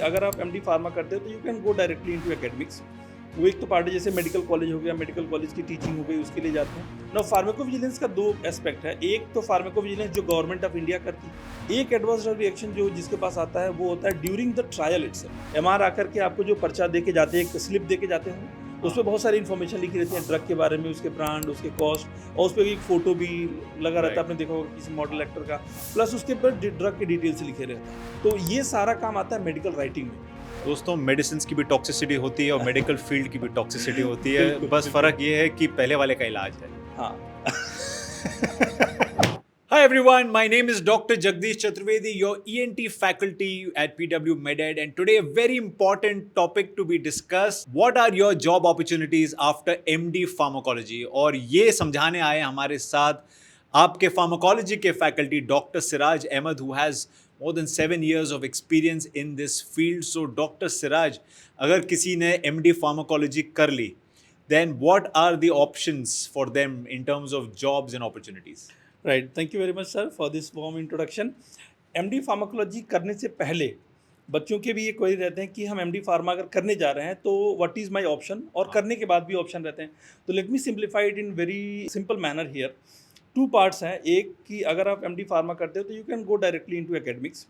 अगर आप MD pharma करते हो तो you can go directly into academics. वो एक तो पार्ट है, जैसे मेडिकल कॉलेज हो गया, मेडिकल कॉलेज की टीचिंग हो गई, उसके लिए जाते हैं ना। फार्माकोविजिलेंस का दो एस्पेक्ट है। एक तो फार्माकोविजिलेंस जो गवर्नमेंट ऑफ इंडिया करती है, एक एडवर्स ड्रग रिएक्शन जो जिसके पास आता है वो होता है during the trial itself. MR आकर के आपको जो पर्चा दे के जाते हैं, एक स्लिप दे के जाते हैं, उसमें बहुत सारी इन्फॉर्मेशन लिखी रहती है ड्रग के बारे में, उसके ब्रांड, उसके कॉस्ट, और उस पर एक फोटो भी लगा रहता है, आपने देखा होगा किसी मॉडल एक्टर का, प्लस उसके ऊपर ड्रग के डिटेल्स लिखे रहते हैं। तो ये सारा काम आता है मेडिकल राइटिंग में। दोस्तों, मेडिसिन की भी टॉक्सिसिटी होती है और मेडिकल फील्ड की भी टॉक्सिसिटी होती है। बिल्कुल, बस बिल्कुल। फर्क ये है कि पहले वाले का इलाज है। हाँ। Hi everyone, my name is Dr. Jagdish Chaturvedi, your ENT faculty at PW MedEd, and today a very important topic to be discussed. What are your job opportunities after MD Pharmacology? और ये समझाने आए हमारे साथ आपके pharmacology के faculty Dr. Siraj Ahmed, who has more than 7 years of experience in this field. So Dr. Siraj, अगर किसी ने MD Pharmacology कर ली, then what are the options for them in terms of jobs and opportunities? Right, thank you very much sir for this warm introduction. MD pharmacology करने से पहले बच्चों के भी ये क्वेरी रहते हैं कि हम एमडी फार्मा अगर करने जा रहे हैं तो व्हाट इज़ माय ऑप्शन, और करने के बाद भी ऑप्शन रहते हैं। तो let me simplify it in very simple manner here. Two parts हैं। एक कि अगर आप एमडी फार्मा करते हो तो you can go directly into academics.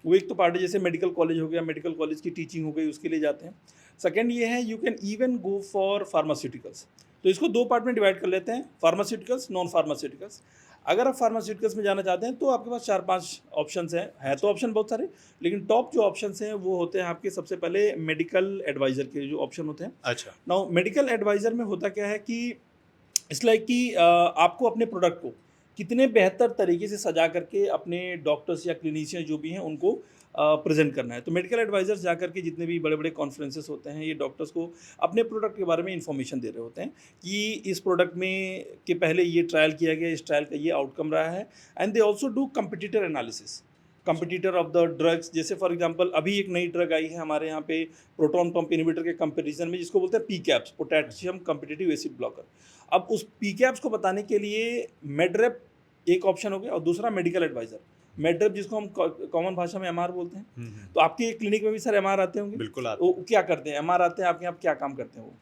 वो एक तो पार्ट है, जैसे मेडिकल कॉलेज हो गया, मेडिकल कॉलेज की टीचिंग हो गई, उसके लिए जाते हैं। सेकेंड ये है, you can even go for pharmaceuticals. तो इसको दो पार्ट में डिवाइड कर लेते हैं, फार्मास्यूटिकल्स, नॉन फार्मास्यूटिकल्स। अगर आप फार्मास्यूटिकल्स में जाना चाहते हैं तो आपके पास 4-5 ऑप्शंस हैं। है तो ऑप्शन बहुत सारे, लेकिन टॉप जो ऑप्शंस हैं वो होते हैं आपके सबसे पहले मेडिकल एडवाइज़र के जो ऑप्शन होते हैं। अच्छा। नाउ मेडिकल एडवाइज़र में होता क्या है कि इट्स लाइक कि आपको अपने प्रोडक्ट को कितने बेहतर तरीके से सजा करके अपने डॉक्टर्स या क्लिनिशियन जो भी हैं उनको प्रेजेंट करना है। तो मेडिकल एडवाइजर्स जाकर के जितने भी बड़े बड़े कॉन्फ्रेंसेस होते हैं, ये डॉक्टर्स को अपने प्रोडक्ट के बारे में इंफॉर्मेशन दे रहे होते हैं कि इस प्रोडक्ट में के पहले ये ट्रायल किया गया, इस ट्रायल का ये आउटकम रहा है। And they also do competitor analysis, competitor of the drugs. जैसे फॉर एग्जांपल अभी एक नई ड्रग आई है हमारे यहाँ पे प्रोटॉन पंप इनहिबिटर के कंपैरिजन में, जिसको बोलते हैं पीकैप्स, पोटेशियम कॉम्पिटिटिव एसिड ब्लॉकर। अब उस पीकैप्स को बताने के लिए मेडरेप एक ऑप्शन हो गया, और दूसरा मेडिकल एडवाइजर। मेडरेप जिसको हम कॉमन भाषा में एमआर बोलते हैं। तो आपके क्लिनिक में भी सर एमआर आते होंगे? बिल्कुल आते वो क्या करते हैं? एमआर आते हैं आपके यहाँ, क्या काम करते हैं वो?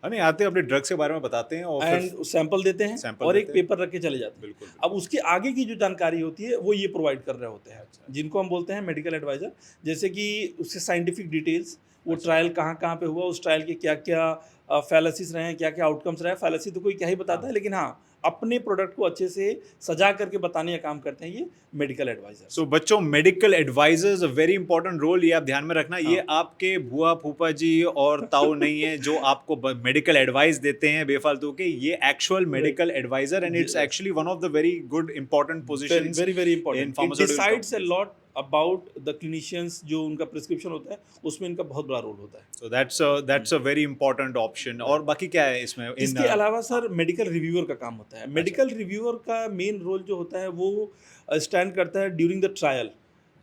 नहीं, आते हैं अपने ड्रग्स के बारे में बताते हैं और एंड सैंपल देते हैं सैंपल और एक देते हैं। पेपर रख के चले जाते हैं। बिल्कुल। अब उसके आगे की जो जानकारी होती है वो ये प्रोवाइड कर रहे होते हैं, जिनको हम बोलते हैं मेडिकल एडवाइजर। जैसे कि उससे साइंटिफिक डिटेल्स, वो ट्रायल कहाँ कहाँ पे हुआ, उस ट्रायल के क्या क्या फैलेसिस रहे हैं, क्या क्या आउटकम्स रहे हैं। फैलेसी तो कोई क्या ही बताता है, लेकिन हाँ अपने प्रोडक्ट को अच्छे से सजा करके बताने का काम करते हैं ये मेडिकल एडवाइजर। सो बच्चों, medical advisors a very important role, ये आप ध्यान में रखना। ये हाँ। आपके बुआ फूफा जी और ताऊ नहीं है जो आपको मेडिकल एडवाइस देते हैं बेफालतू के। ये actual medical adviser, and it's actually one of the very good important positions very very in important. It pharmaceutical decides a lot about the clinicians, जो उनका प्रिस्क्रिप्शन होता है उसमें इनका बहुत बड़ा रोल होता है। So that's a very important option. और बाकी क्या है इसमें? इसके अलावा सर मेडिकल रिव्यूअर का काम होता है। मेडिकल रिव्यूअर का मेन रोल जो होता है वो स्टैंड करता है ड्यूरिंग द ट्रायल।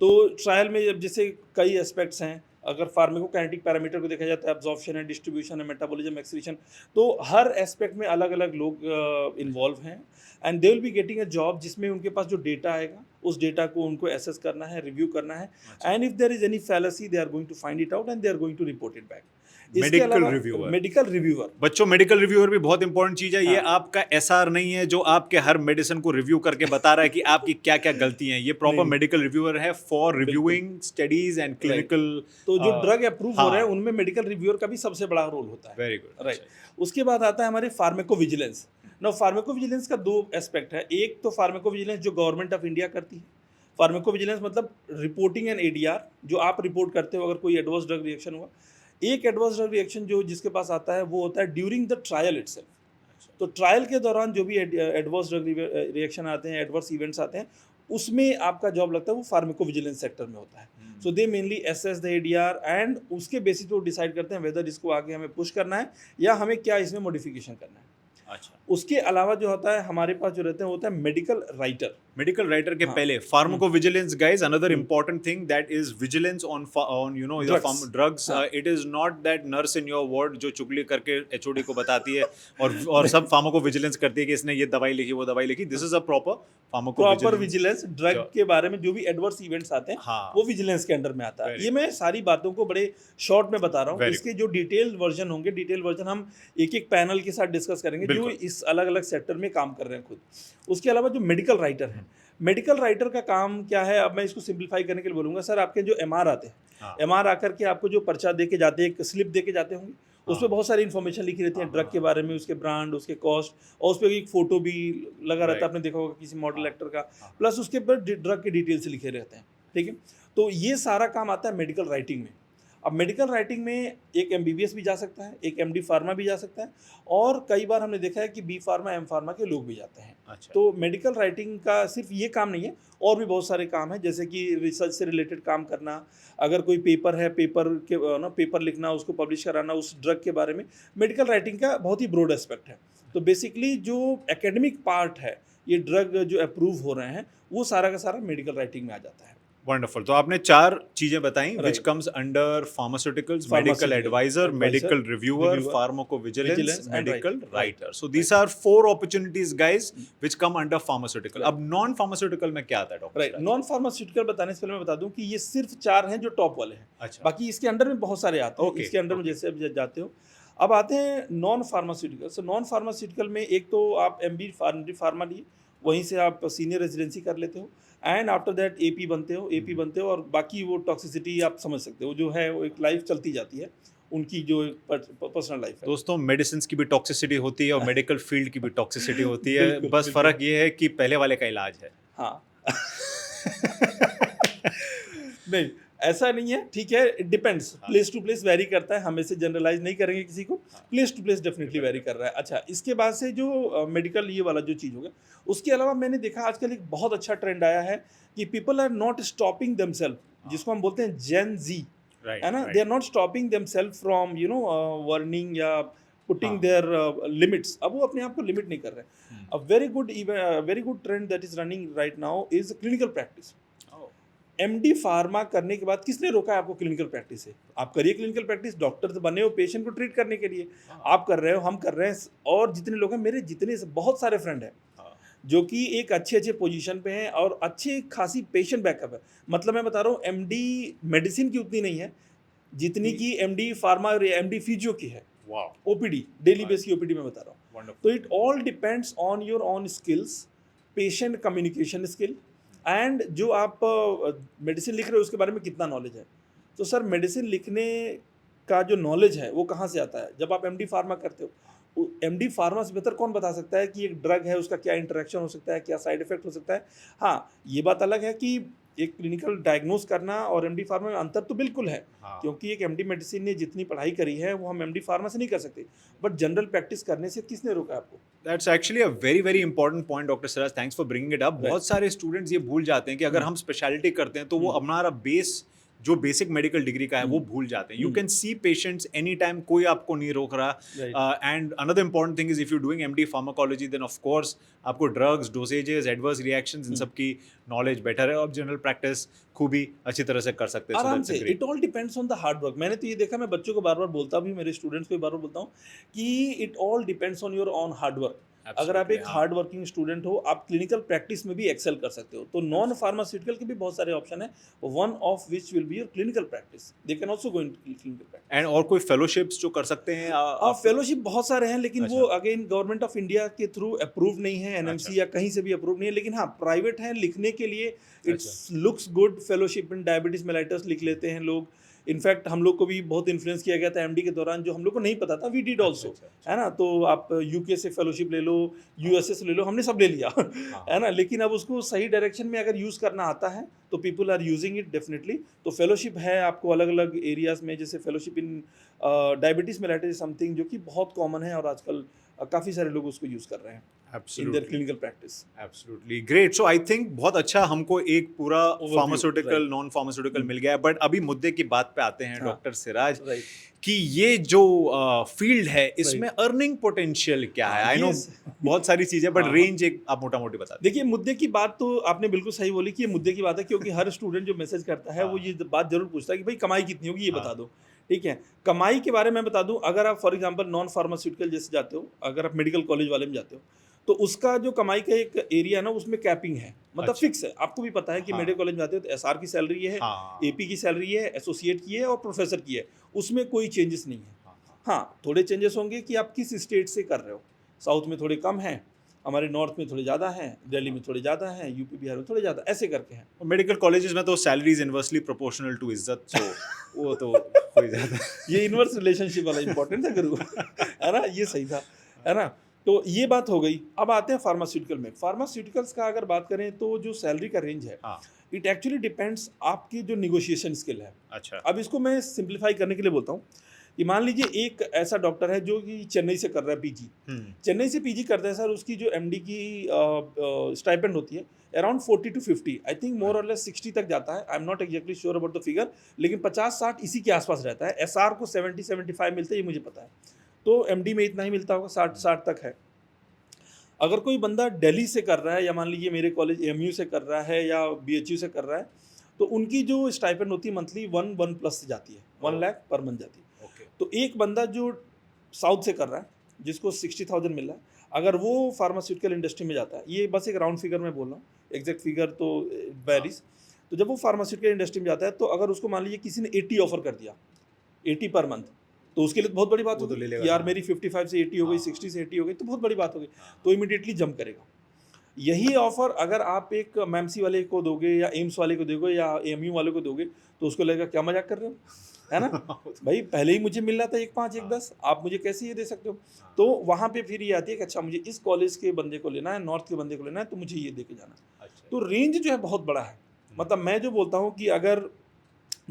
तो ट्रायल में जब जैसे कई एस्पेक्ट्स हैं, अगर फार्माकोकाइनेटिक पैरामीटर को देखा जाता है, एब्जॉर्प्शन है, डिस्ट्रीब्यूशन है, मेटाबॉलिज्म, एक्सक्रीशन, तो हर एस्पेक्ट में अलग अलग लोग इन्वॉल्व हैं। And they will be getting a job जिसमें उनके पास जो डेटा आएगा उस डेटा को उनको एसेस करना है, रिव्यू करना है। And if there is any fallacy they are going to find it out and they are going to report it back. Medical reviewer. Medical reviewer बच्चों, मेडिकल रिव्यूअर भी बहुत इंपॉर्टेंट चीज है। ये हाँ। आपका एसआर नहीं है जो आपके हर मेडिसिन को रिव्यू करके बता रहा है कि आपकी क्या क्या गलती हैं। ये प्रॉपर नहीं। मेडिकल रिव्यूअर है for reviewing studies and clinical. तो जो ड्रग अप्रूव हो हाँ। रहे हैं उनमें मेडिकल रिव्यूअर का भी सबसे बड़ा रोल होता है। Very good. राइट। उसके बाद आता है हमारे फार्माकोविजिलेंस। ना फार्माकोविजिलेंस का दो एस्पेक्ट है। एक तो फार्माकोविजिलेंस जो गवर्नमेंट ऑफ इंडिया करती है। फार्माकोविजिलेंस मतलब रिपोर्टिंग एंड एडीआर, जो आप रिपोर्ट करते हो अगर कोई एडवर्स ड्रग रिएक्शन हुआ। एक एडवर्स ड्रग रिएक्शन जो जिसके पास आता है वो होता है ड्यूरिंग द ट्रायल इटसेल्फ। तो ट्रायल के दौरान जो भी एडवर्स ड्रग रिएक्शन आते हैं, एडवर्स इवेंट्स आते हैं, उसमें आपका जॉब लगता है वो फार्माकोविजिलेंस सेक्टर में होता है। So they mainly assess the ADR and उसके बेसिस पे वो डिसाइड करते हैं वेदर इसको आगे हमें पुश करना है या हमें क्या इसमें मॉडिफिकेशन करना है। अच्छा। उसके अलावा जो होता है हमारे पास जो रहते हैं वो होता है मेडिकल राइटर। मेडिकल राइटर के हाँ। पहले pharmacovigilance guys, another important thing that is vigilance on you know Drugs. Drugs. हाँ। It is not that nurse in your ward जो चुगली करके एचओडी को बताती है और सब फार्माकोविजिलेंस करती है कि इसने ये दवाई लिखी वो दवाई लिखी. This is a proper proper pharmacovigilance. Vigilance drug जो- के बारे में जो भी एडवर्स इवेंट्स आते हैं हाँ. वो विजिलेंस के अंडर में आता है. Very ये मैं सारी बातों को बड़े शॉर्ट में बता रहा हूँ. Very इसके जो डिटेल वर्जन होंगे, डिटेल वर्जन हम एक एक पैनल के साथ डिस्कस करेंगे जो बिल्कुल. इस अलग अलग सेक्टर में काम कर रहे हैं खुद. उसके अलावा जो मेडिकल राइटर हैं, मेडिकल राइटर का काम क्या है, अब मैं इसको सिंप्लीफाई करने के लिए बोलूँगा. सर आपके जो एमआर आते हैं, हाँ. एमआर आकर के आपको जो पर्चा दे के जाते हैं, एक स्लिप दे के जाते होंगे, उसमें हाँ. बहुत सारी इन्फॉर्मेशन लिखी रहती है हाँ, ड्रग के हाँ. बारे में, उसके ब्रांड, उसके कॉस्ट, और उस पर एक फोटो भी लगा रहता है. Right. आपने देखा होगा किसी मॉडल हाँ. एक्टर का, हाँ. प्लस उसके ऊपर ड्रग के डिटेल्स लिखे रहते हैं. ठीक है, तो ये सारा काम आता है मेडिकल राइटिंग में. अब मेडिकल राइटिंग में एक एमबीबीएस भी जा सकता है, एक एमडी फार्मा भी जा सकता है, और कई बार हमने देखा है कि बी फार्मा एम फार्मा के लोग भी जाते हैं. अच्छा. तो मेडिकल राइटिंग का सिर्फ ये काम नहीं है, और भी बहुत सारे काम हैं, जैसे कि रिसर्च से रिलेटेड काम करना, अगर कोई पेपर है, पेपर के पेपर लिखना, उसको पब्लिश कराना उस ड्रग के बारे में. मेडिकल राइटिंग का बहुत ही ब्रॉड एस्पेक्ट है. तो बेसिकली जो एकेडमिक पार्ट है, ये ड्रग जो अप्रूव हो रहे हैं, वो सारा का सारा मेडिकल राइटिंग में आ जाता है. वंडरफुल. तो आपने 4 चीजें बताई which Right. Comes under pharmaceuticals, medical Pharmaceutical adviser, advisor, medical reviewer, reviewer, pharmacovigilance, vigilance and medical writer. Writer. So Right. These are 4 opportunities guys which come under pharmaceutical. अब non pharmaceutical में क्या आता है doctor? Right. Non pharmaceutical बताने से पहले मैं बता दूं कि ये सिर्फ 4 हैं जो टॉप वाले हैं. अच्छा. बाकी इसके अंडर में बहुत सारे आते हैं. Okay, इसके अंडर में okay. जैसे अब जाते हो. अब आते हैं non pharmaceutical. So non pharmaceutical में एक तो आप एमबी फार्मा लिए, वहीं से आप सीनियर रेजिडेंसी कर लेते हो, एंड आफ्टर दैट एपी बनते हो, और बाकी वो टॉक्सिसिटी आप समझ सकते हो, जो है वो एक लाइफ चलती जाती है उनकी, जो पर्सनल लाइफ है. दोस्तों, मेडिसिन की भी टॉक्सिसिटी होती है और मेडिकल फील्ड की भी टॉक्सिसिटी होती है. बिल्कुल, बस बिल्कुल. फर्क ये है कि पहले वाले का इलाज है. हाँ. नहीं, ऐसा नहीं है. ठीक है, it depends, place to place vary करता है. हम ऐसे जनरलाइज नहीं करेंगे किसी को. Place to place definitely vary कर रहा है. अच्छा, इसके बाद से जो मेडिकल ये वाला जो चीज़ होगा, उसके अलावा मैंने देखा आजकल एक बहुत अच्छा ट्रेंड आया है कि people are not stopping themselves, जिसको हम बोलते हैं जेन जी, है ना. They are not stopping themselves from earning या पुटिंग देयर लिमिट्स. अब वो अपने आप को लिमिट नहीं कर रहे. A very good trend that is running right now is clinical practice. MD pharma करने के बाद किसने रोका है आपको क्लिनिकल प्रैक्टिस से? आप करिए क्लिनिकल प्रैक्टिस. डॉक्टर तो बने हो पेशेंट को ट्रीट करने के लिए. आप कर रहे हो, हम कर रहे हैं, और जितने लोग हैं, मेरे जितने बहुत सारे फ्रेंड हैं जो कि एक अच्छे पोजीशन पे हैं और अच्छी खासी पेशेंट बैकअप है. मतलब मैं बता रहा हूँ, एमडी मेडिसिन की उतनी नहीं है जितनी की एमडी फार्मा और एमडी फिजियो की है. ओपीडी, डेली बेस की ओपीडी में बता रहा हूँ. तो it all depends on your on skills, patient communication skill, and जो आप मेडिसिन लिख रहे हो उसके बारे में कितना नॉलेज है. तो सर, मेडिसिन लिखने का जो नॉलेज है वो कहाँ से आता है? जब आप एमडी फार्मा करते हो. एमडी फार्मा से बेहतर कौन बता सकता है कि एक ड्रग है, उसका क्या इंटरेक्शन हो सकता है, क्या साइड इफेक्ट हो सकता है. हाँ, ये बात अलग है कि एक क्लिनिकल डायग्नोस करना और एमडी फार्मा में अंतर तो बिल्कुल है. क्योंकि एक एमडी मेडिसिन ने जितनी पढ़ाई करी है वो हम एमडी फार्मा से नहीं कर सकते. बट जनरल प्रैक्टिस करने से किसने रोका आपको? That's actually a very very important point doctor Siraj. Thanks for bringing it up. बहुत सारे स्टूडेंट्स ये भूल जाते हैं कि अगर हम स्पेशलिटी करते हैं तो वो हमारा बेस जो बेसिक मेडिकल डिग्री का है वो भूल जाते हैं. You can see patients any time, कोई आपको नहीं रोक रहा. And another important thing is if you doing MD pharmacology then of course आपको ड्रग्स, डोसेजेस, एडवर्स रिएक्शंस, इन सब की नॉलेज बेटर है और जनरल प्रैक्टिस खूबी अच्छी तरह से कर सकते हैं. आराम से. It all depends on the hard work. मैंने तो ये देखा, मैं बच्चों को बार बार बोलता भी, मेरे स्टूडेंट्स को बार बार बोलता हूँ कि it all depends on your on hard work. अगर आप एक हार्ड वर्किंग स्टूडेंट हो, आप क्लिनिकल प्रैक्टिस में भी एक्सेल कर सकते हो. तो नॉन फार्मास्यूटिकल के भी बहुत सारे ऑप्शन है, one of which will be your clinical practice. They can also go in clinical practice. And और कोई फेलोशिप्स जो कर सकते हैं? फेलोशिप बहुत सारे हैं, लेकिन वो अगेन गवर्नमेंट ऑफ इंडिया के थ्रू अप्रूव नहीं है, एनएमसी या कहीं से भी अप्रूव नहीं है. लेकिन हाँ, प्राइवेट है लिखने के लिए. It's looks good. Fellowship in diabetes mellitus लिख लेते हैं लोग. इनफैक्ट हम लोग को भी बहुत इन्फ्लुएंस किया गया था एमडी के दौरान, जो हम लोग को नहीं पता था. वी डिड ऑल्सो, है ना. तो आप यूके से फेलोशिप ले लो, यूएसए से ले लो, हमने सब ले लिया, है ना. लेकिन अब उसको सही डायरेक्शन में अगर यूज़ करना आता है तो people are using it definitely. तो फेलोशिप है आपको अलग अलग एरियाज़ में, जैसे fellowship in diabetes mellitus something जो कि बहुत कॉमन है और आजकल काफ़ी सारे लोग उसको यूज़ कर रहे हैं in their clinical practice. Absolutely great. So I think बहुत अच्छा हमको एक पूरा Overview, pharmaceutical right. Non pharmaceutical मिल गया है, बट अभी मुद्दे की बात पे आते हैं हाँ. Doctor Siraj right. कि ये जो फील्ड है इसमें अर्निंग पोटेंशियल क्या है? I know Yes. बहुत सारी चीजें, बट हाँ, रेंज एक आप मोटा मोटी बता दें। देखिए, मुद्दे की बात तो आपने बिल्कुल सही बोली कि ये मुद्दे की बात है, क्योंकि हर स्टूडेंट जो मैसेज करता है वो हाँ. ये बात जरूर पूछता है कि भाई कमाई कितनी होगी, ये हाँ. बता दो। ठीक है, कमाई के बारे में बता दूं, अगर आप फॉर एग्जांपल नॉन फार्मास्यूटिकल जैसे जाते हो, अगर आप मेडिकल कॉलेज वाले में जाते हो, तो उसका जो कमाई का एक एरिया है ना, उसमें कैपिंग है, मतलब अच्छा. फिक्स है। आपको भी पता है कि हाँ. मेडिकल कॉलेज में जाते हो तो एसआर की सैलरी है, हाँ. एपी की सैलरी है, एसोसिएट की है और प्रोफेसर की है, उसमें कोई चेंजेस नहीं है। हाँ. हाँ, थोड़े चेंजेस होंगे कि आप किस स्टेट से कर रहे हो। साउथ में थोड़े कम हैं, हमारे नॉर्थ में थोड़े ज़्यादा हैं, दिल्ली में थोड़े ज़्यादा हैं, यूपी बिहार में थोड़े ज़्यादा, ऐसे करके हैं। मेडिकल कॉलेजेस में तो सैलरीज इनवर्सली प्रोपोर्शनल टू इज्जत, सो वो तो हो ही जाता है। ये इनवर्स रिलेशनशिप वाला इंपॉर्टेंट था गुरु, है ना, ये सही था, है ना। तो ये बात हो गई। अब आते हैं फार्मास्यूटिकल में। फार्मास्यूटिकल्स का अगर बात करें तो जो सैलरी का रेंज है, हाँ. इट एक्चुअली डिपेंड्स आपकी जो निगोशिएशन स्किल है। अच्छा. अब इसको मैं सिंप्लीफाई करने के लिए बोलता हूँ कि मान लीजिए एक ऐसा डॉक्टर है जो कि चेन्नई से कर रहा है पीजी, चेन्नई से पीजी करता है सर, उसकी जो एमडी की स्टाइपेंड होती है around 40 to 50, I think more और लेस 60 तक जाता है। I am not exactly sure about the figure, लेकिन 50-60 इसी के आसपास रहता है। एसआर को 70-75 मिलता है, ये मुझे पता है। तो एमडी में इतना ही मिलता होगा, 60 तक है। अगर कोई बंदा दिल्ली से कर रहा है, या मान लीजिए मेरे कॉलेज एएमयू से कर रहा है या बीएचयू से कर रहा है, तो उनकी जो स्टाइपेंड होती है मंथली 1 प्लस जाती है, 1 लाख पर मंथ जाती है। ओके. तो एक बंदा जो साउथ से कर रहा है, जिसको 60,000 मिल रहा है, अगर वो फार्मास्यूटिकल इंडस्ट्री में जाता है, ये बस एक राउंड फिगर में बोल रहा हूँ, एग्जैक्ट फिगर तो वेरीज। तो जब वो फार्मास्यूटिकल इंडस्ट्री में जाता है, तो अगर उसको मान लीजिए किसी ने 80 ऑफर कर दिया, 80 पर मंथ, तो उसके लिए तो बहुत बड़ी बात वो तो होगी ले लेगा, कि यार हाँ. मेरी 55 से 80 हो गई, हाँ. 60 से 80 हो गई, तो बहुत बड़ी बात हो गई। हाँ. तो इमीडिएटली जंप करेगा। यही ऑफर अगर आप एक मैमसी वाले को दोगे, या एम्स वाले को दोगे, या एएमयू वाले को दोगे, तो उसको लगेगा क्या मजाक कर रहे हो, है ना। भाई पहले ही मुझे मिल रहा था 1.5 1.10, आप मुझे कैसे ये दे सकते हो। तो वहाँ पे फिर ये आती है कि अच्छा मुझे इस कॉलेज के बंदे को लेना है, नॉर्थ के बंदे को लेना है, तो मुझे ये दे के जाना है। अच्छा. तो रेंज जो है बहुत बड़ा है। मतलब मैं जो बोलता हूँ कि अगर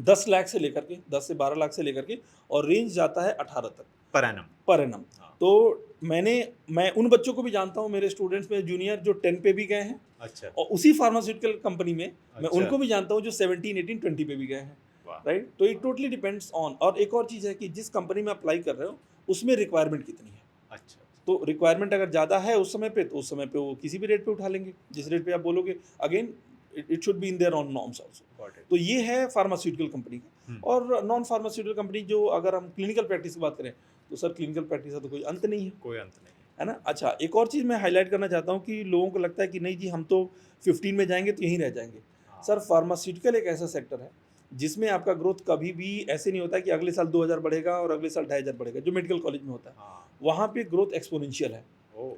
10 लाख से लेकर के 10 से 12 लाख से लेकर के, और रेंज जाता है 18 तक पर एनम. Per annum. हाँ. तो मैं उन बच्चों को भी जानता हूँ, मेरे स्टूडेंट्स में जूनियर जो 10 पे भी गए हैं, अच्छा. और उसी फार्मास्यूटिकल कंपनी में मैं अच्छा. उनको भी जानता हूँ जो 17 18 20 पे भी गए हैं, वाह. राइट। तो इट टोटली डिपेंड्स ऑन। और एक और चीज़ है कि जिस कंपनी में अप्लाई कर रहे हो उसमें रिक्वायरमेंट कितनी है। अच्छा. तो रिक्वायरमेंट अगर ज़्यादा है उस समय पे, तो उस समय पे वो किसी भी रेट पे उठा लेंगे, जिस रेट पे आप बोलोगे। Again it should be in their on norms also. Got it. तो ये है फार्मास्यूटिकल कंपनी का। और नॉन फार्मास्यूटिकल कंपनी जो, अगर हम क्लिनिकल प्रैक्टिस की बात करें, तो सर क्लिनिकल प्रैक्टिस का तो कोई अंत नहीं है, कोई अंत नहीं. है ना। अच्छा, एक और चीज़ मैं हाईलाइट करना चाहता हूँ कि लोगों को लगता है कि नहीं जी हम तो 15 में जाएंगे तो यहीं रह जाएंगे। हाँ. सर फार्मास्यूटिकल एक ऐसा सेक्टर है जिसमें आपका ग्रोथ कभी भी ऐसे नहीं होता कि अगले साल 2000 बढ़ेगा और अगले साल 2500 बढ़ेगा, जो मेडिकल कॉलेज में होता है। हाँ. वहाँ पे ग्रोथ एक्सपोनेंशियल है। ओ.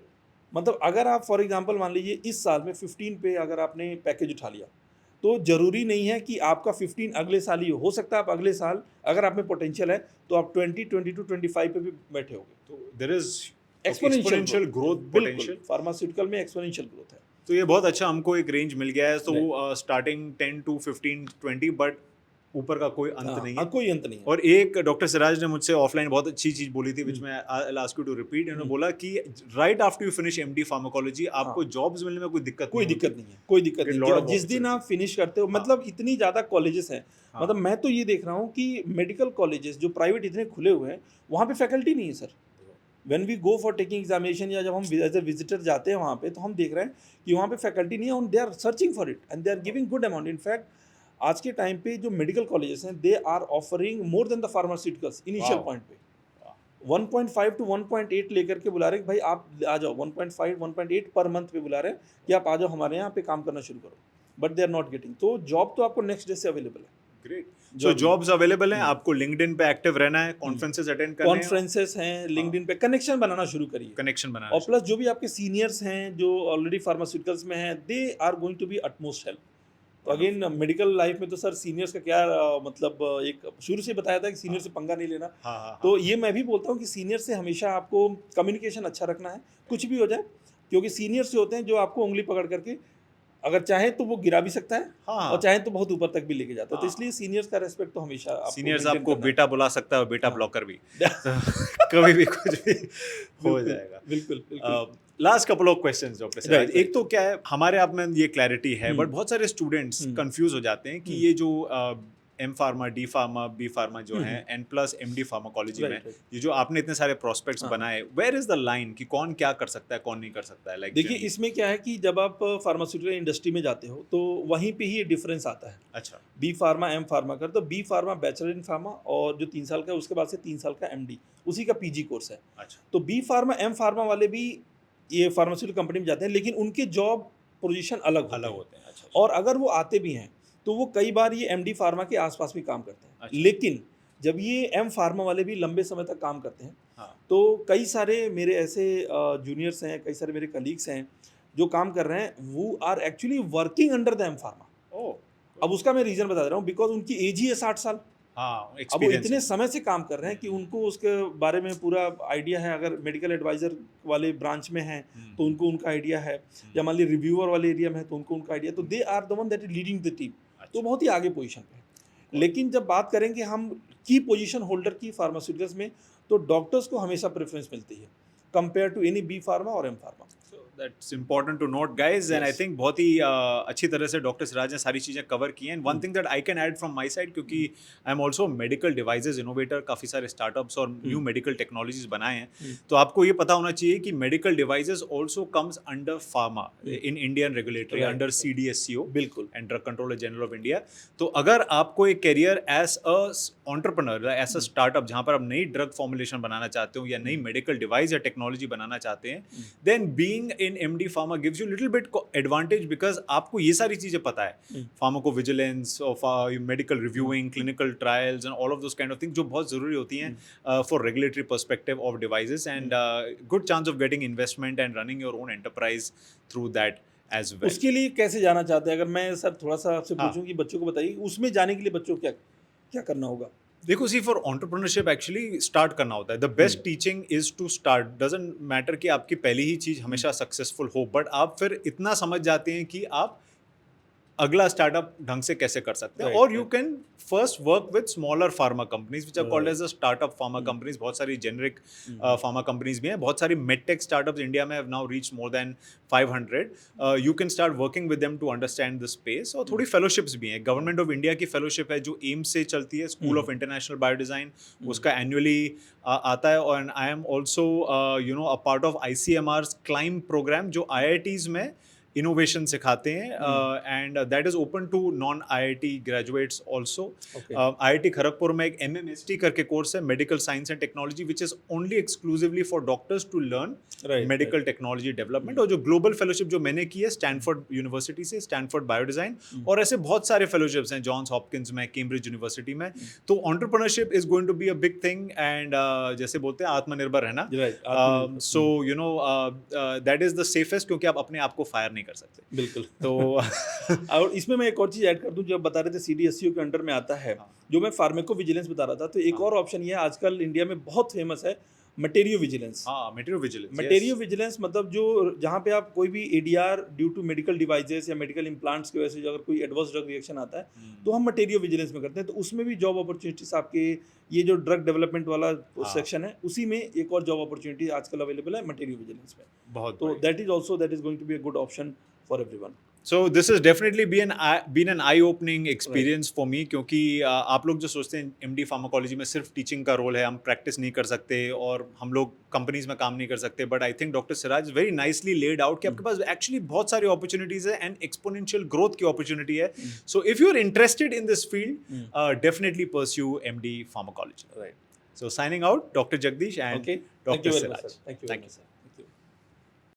मतलब अगर आप फॉर एग्जांपल मान लीजिए इस साल में 15 पे अगर आपने पैकेज उठा लिया, तो ज़रूरी नहीं है कि आपका 15 अगले साल ही हो सकता है। आप अगले साल अगर आप में पोटेंशियल है तो आप 20 22 25 पे भी बैठे होगे। तो there is exponential growth potential. Pharmaceutical में एक्सपोनेंशियल ग्रोथ है। तो ये बहुत अच्छा हमको एक रेंज मिल गया है. Right. तो स्टार्टिंग 10 to 15 20, बट ऊपर का कोई अंत नहीं है. कोई अंत नहीं है। और एक डॉक्टर सिराज ने मुझसे ऑफलाइन बहुत अच्छी चीज बोली थी, विच मैं I ask you to repeat. उन्होंने बोला कि right after you finish MD pharmacology आपको जॉब्स मिलने में कोई दिक्कत कोई दिक्कत नहीं है, कोई दिक्कत Get नहीं lot है। of जिस दिन आप फिनिश करते हो, मतलब इतनी ज़्यादा कॉलेजेस हैं, मतलब मैं तो ये देख रहा हूँ कि मेडिकल कॉलेजेस जो प्राइवेट इतने खुले हुए हैं, वहाँ पे फैकल्टी नहीं है sir. When we go for taking examination, या जब हम एज ए विजिटर जाते हैं वहाँ पे, तो हम देख रहे हैं कि वहाँ पे फैकल्टी नहीं है, they are searching for it and they are giving good amount. In fact आज के टाइम पे जो मेडिकल कॉलेजेस हैं, they are offering more than the pharmaceuticals initial point पे। 1.5 to 1.8 लेकर के बुला रहे हैं भाई आप आ जाओ, 1.5 1.8 पर मंथ पे बुला रहे हैं कि आप आ जाओ हमारे यहाँ पे काम करना शुरू करो, but they are not getting. तो जॉब तो आपको नेक्स्ट डे से अवेलेबल है। ग्रेट. सो जॉब्स अवेलेबल हैं, आपको लिंक्डइन पे एक्टिव रहना है, कॉन्फ्रेंसेस अटेंड करने हैं, कॉन्फ्रेंसेस हैं, लिंक्डइन पे कनेक्शन बनाना शुरू करिए, कनेक्शन बनाना और प्लस जो भी आपके सीनियर्स हैं जो ऑलरेडी फार्मास्यूटिकल्स में हैं, they are going to be utmost help. तो अगेन मेडिकल लाइफ में तो सर सीनियर्स का क्या मतलब एक शुरू से बताया था कि सीनियर से पंगा नहीं लेना। तो ये मैं भी बोलता हूँ कि सीनियर से हमेशा आपको कम्युनिकेशन अच्छा रखना है, कुछ भी हो जाए, क्योंकि सीनियर्स से होते हैं जो आपको उंगली पकड़ करके अगर चाहे तो वो गिरा भी सकता है हाँ और चाहे तो बहुत ऊपर तक भी लेके जाता है। तो हाँ। इसलिए सीनियर्स का रेस्पेक्ट तो हमेशा आपको सीनियर्स मेंटेन आपको करना है। बेटा बुला सकता है और बेटा हाँ। ब्लॉकर भी तो कभी भी कुछ भी हो बिल्कुल, जाएगा। बिल्कुल, बिल्कुल। Last couple of questions doctor Siraj, right, एक तो क्या है हमारे आप में ये क्लैरिटी है, हुँ। बट बहुत सारे स्टूडेंट्स हुँ। कंफ्यूज हो जाते हैं कि हुँ। ये जो M pharma, D pharma, B pharma जो हुँ, है हुँ। एंड प्लस एमडी फार्माकोलॉजी में, राइट, राइट। ये जो आपने इतने सारे प्रोस्पेक्ट्स हाँ। बनाए, वेयर इज द लाइन कि कौन क्या कर सकता है, कौन नहीं कर सकता है, लाइक देखिए, इसमें क्या है कि जब आप फार्मास्यूटिकल इंडस्ट्री में जाते हो, तो वहीं पे ही ये डिफरेंस आता है। अच्छा बी फार्मा, एम फार्मा का। तो B pharma bachelor in pharma और जो 3 साल का है, उसके बाद से 3 साल का एमडी, उसी का पीजी कोर्स है। अच्छा तो बी फार्मा, एम फार्मा वाले भी ये फार्मास्यूटिकल कंपनी में जाते हैं, लेकिन उनके जॉब पोजीशन अलग होते अलग हैं। होते हैं। अच्छा और अगर वो आते भी हैं, तो वो कई बार ये एमडी फार्मा के आसपास भी काम करते हैं। अच्छा। लेकिन जब ये एम फार्मा वाले भी लंबे समय तक काम करते हैं, हाँ तो कई सारे मेरे ऐसे जूनियर्स हैं, कई सारे मेरे कलीग्स हैं, जो काम कर रहे हैं, वो are actually working under the M pharma. ओ अब उसका मैं रीज़न बता दे रहा हूँ, बिकॉज़ उनकी एज ही है 60 साल। हाँ अब वो एक्सपीरियंस इतने समय से काम कर रहे हैं कि उनको उसके बारे में पूरा आइडिया है। अगर मेडिकल एडवाइज़र वाले ब्रांच में हैं, तो उनको उनका आइडिया है, या मान लीजिए रिव्यूअर वाले एरिया में है, तो उनको उनका आइडिया। तो they are the one that is leading the team. तो बहुत ही आगे पोजीशन पे है। लेकिन जब बात करेंगे हम की पोजीशन होल्डर की फार्मास्यूटिकल्स में, तो डॉक्टर्स को हमेशा प्रेफ़रेंस मिलती है, compare to any B pharma और M pharma. That's important to note guys, and I Yes. Think बहुत ही अच्छी तरह से डॉक्टर सिराज ने सारी चीज़ें कवर की हैं। And one thing that I can add from my side, क्योंकि I am also medical devices innovator, काफ़ी सारे स्टार्टअप्स और न्यू मेडिकल टेक्नोलॉजीज बनाए हैं, तो आपको ये पता होना चाहिए कि medical devices also comes under pharma in Indian regulatory, Right, under right. CDSCO बिल्कुल। And drug controller general of India. तो अगर आपको एक career as a entrepreneur, as a startup, जहाँ पर आप नई ड्रग फॉर्मुलेशन बनाना चाहते हो या नई मेडिकल डिवाइस या टेक्नोलॉजी बनाना चाहते हैं, then being in MD pharma gives you little bit advantage, because आपको ये सारी चीज़ें पता है, pharmacovigilance of medical reviewing, clinical trials and all of those kind of things, जो बहुत ज़रूरी होती हैं for regulatory perspective of devices, and good chance of getting investment and running your own enterprise through that as well. उसके लिए कैसे जाना चाहते हैं? अगर मैं सर थोड़ा-सा आपसे हाँ। पूछूँ कि बच्चों को बताइए, उसमें जाने के लिए बच्चों को क्या क्या करना होगा? देखो see, for entrepreneurship actually start करना होता है। The best teaching is to start. Doesn't matter कि आपकी पहली ही चीज़ हमेशा सक्सेसफुल हो, बट आप फिर इतना समझ जाते हैं कि आप अगला स्टार्टअप ढंग से कैसे कर सकते हैं। Right, और you right. Can first work with smaller pharma companies which are called Right. As a startup pharma companies. बहुत सारी जेनरिक फार्मा कंपनीज भी हैं, बहुत सारी मेडटेक स्टार्टअप्स इंडिया में have now reach more than 500। You can start working with them to understand the space. और थोड़ी fellowships भी हैं। गवर्नमेंट ऑफ इंडिया की फेलोशिप है जो एम्स से चलती है, school of international bio design, उसका एनुअली आता है। और I am also you know a part of ICMR's climb programme, जो IITs में इनोवेशन सिखाते हैं, and that is open to non IIT graduates also. Okay. IIT Kharagpur में एक MMST करके कोर्स है, medical science and technology, which is only exclusively for doctors to learn Right, medical right. Technology development. और जो global fellowship जो मैंने की है स्टैनफोर्ड यूनिवर्सिटी से, स्टैनफोर्ड बायो डिजाइन, और ऐसे बहुत सारे फेलोशिप्स हैं जॉन्स हॉपकिंस में, कैम्ब्रिज यूनिवर्सिटी में। तो entrepreneurship is going to be a big thing, and जैसे बोलते हैं आत्मनिर्भर है ना, Right, आत्मनिर्भर। So you know that is the safest, क्योंकि आप अपने आप को फायर नहीं कर सकते। बिल्कुल। तो और इसमें मैं एक और चीज़ ऐड कर दूँ, जो आप बता रहे थे CDSCO के अंडर में आता है, जो मैं फार्मेको विजिलेंस बता रहा था, तो एक और ऑप्शन ये है, आजकल इंडिया में बहुत फेमस है, मटेरियो विजिलेंस। हाँ, मटेरियल विजिलेंस। मटेरियो विजिलेंस मतलब जो जहाँ पे आप कोई भी ADR due to medical devices या मेडिकल इम्प्लांट्स की वजह से जो अगर कोई एडवर्स ड्रग रिएक्शन आता है, तो हम मटेरियो विजिलेंस में करते हैं। तो उसमें भी जॉब अपॉर्चुनिटीज आपके, ये जो ड्रग डेवलपमेंट वाला सेक्शन है, उसी में एक और जॉब अपॉर्चुनिटी आजकल अवेलेबल है मटेरियो विजिलेंस में। बहुत तो that is going to be a good option for everyone. So this has definitely been an eye-opening experience for me, क्योंकि आप लोग जो सोचते हैं MD फार्माकोलॉजी में सिर्फ टीचिंग का रोल है, हम प्रैक्टिस नहीं कर सकते और हम लोग कंपनीज में काम नहीं कर सकते, but I think doctor Siraj very nicely laid out कि आपके पास एक्चुअली बहुत सारी अपॉर्चुनिटीज है एंड एक्सपोनेंशियल ग्रोथ की अपॉर्चुनिटी है। So if you are interested in this field, definitely pursue MD pharmacology. Right. So signing out, Dr. Jagdish and Okay. Dr. Thank you very much, Siraj. sir. Thank you very much, sir.